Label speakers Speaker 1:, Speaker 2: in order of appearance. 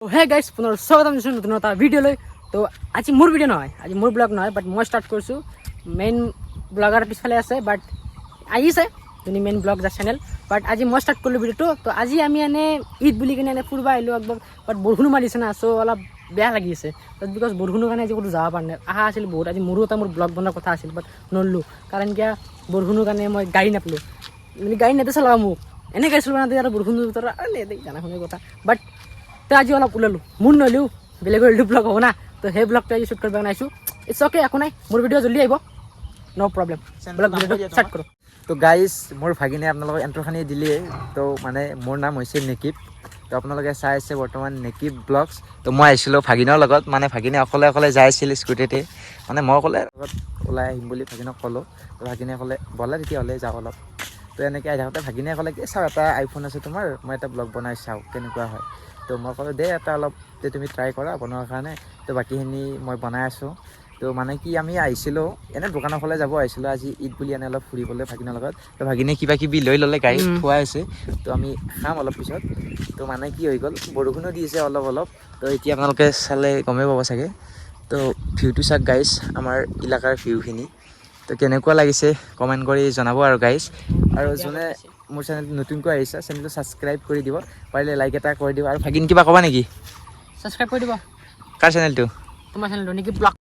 Speaker 1: Hey guys পুনৰ স্বাগতম জনাইছোঁ নতুন এটা ভিডিঅ'লৈ। তো আজি মোৰ ভিডিঅ' নহয়, আজি মোৰ ব্লগ নহয়, বাট মই ষ্টাৰ্ট কৰিছোঁ। মেইন ব্লগাৰ পিছফালে আছে, বাট আহিছে যোনি মেইন ব্লগ যা চেনেল। বাট আজি মই ষ্টাৰ্ট কৰিলোঁ ভিডিঅ'টো। তো আজি আমি এনে ঈদ বুলি কিনে এনে ফুৰিব আহিলোঁ একদম, বাট বৰষুণো মাৰিছে না, চ' অলপ বেয়া লাগি আছে। বাট বিকজ বৰষুণৰ কাৰণে আজি ক'তো যাব পৰা নাই। আহা আছিল বহুত, আজি মোৰো এটা মোৰ ব্লগ বনোৱাৰ কথা আছিল, বাট নললোঁ কাৰণ কিয় বৰষুণৰ কাৰণে মই গাড়ী নাপালোঁ। মানে গাড়ী নেদে চলাব মোক, এনে গাড়ী চলাব নাতে আৰু বৰষুণৰ ভিতৰত নেদে জানা শুনি কথা। বাট তো আজি অলপ ওলালোঁ, মোৰ নহ'লেও বেলেগৰ এইটো ব্লগ হ'ব না, তো সেই ব্লগটো আজি শ্বুট কৰিব বনাইছোঁ। ইটছ অ'কে, একো নাই, মোৰ ভিডিঅ' জল্দি আহিব, ন' প্ৰব্লেম। ব্লগ ভিডিঅ'টো ষ্টাৰ্ট কৰোঁ।
Speaker 2: তো গাইজ মোৰ ভাগিনে আপোনালোকক এণ্ট্ৰখানি দিলেই। তো মানে মোৰ নাম হৈছে নেকিব। তো আপোনালোকে চাই আছে বৰ্তমান নেকিব ব্লগছ। তো মই আহিছিলোঁ ভাগিনৰ লগত, মানে ভাগিনে অকলে অকলে যাই আছিল স্কুটিতে। মানে মই অকলে লগত ওলাই আহিম বুলি ভাগিনক ক'লোঁ। তো ভাগিনে ক'লে ব'লা তেতিয়াহ'লে যাওঁ অলপ। তো এনেকৈ আহি থাকোঁতে ভাগিনে ক'লে কি চাওঁ এটা আইফোন আছে তোমাৰ, মই এটা ব্লগ বনাই চাওঁ কেনেকুৱা হয়। তো মই ক'লোঁ দে এটা অলপ তুমি ট্ৰাই কৰা বনোৱাৰ কাৰণে। তো বাকীখিনি মই বনাই আছোঁ। তো মানে কি আমি আহিছিলোঁ এনেই দোকানৰ ফালে যাব আহিছিলোঁ আজি ঈদ বুলি এনে অলপ ফুৰিবলৈ ভাগিনৰ লগত। তো ভাগিনে কিবা কিবি লৈ ল'লে, গাড়ীত থোৱাই আছে। তো আমি খাম অলপ পিছত। তো মানে কি হৈ গ'ল, বৰষুণো দি আছে অলপ অলপ। তো এতিয়া আপোনালোকে চালে গমেই পাব চাগে। তো ভিউটো চাওক গাইজ, আমাৰ এলেকাৰ ভিউখিনি। তো কেনেকুৱা লাগিছে কমেণ্ট কৰি জনাব আৰু গাইজ। আৰু যোনে মোৰ চেনেলটো নতুনকৈ আহিছে চেনেলটো ছাবস্ক্ৰাইব কৰি দিব, পাৰিলে লাইক এটা কৰি দিব। আৰু ভাগিন কিবা ক'বা নেকি?
Speaker 1: ছাবস্ক্ৰাইব কৰি দিব
Speaker 2: কাৰ চেনেলটো?
Speaker 1: তোমাৰ চেনেলটো নেকি ব্লগ।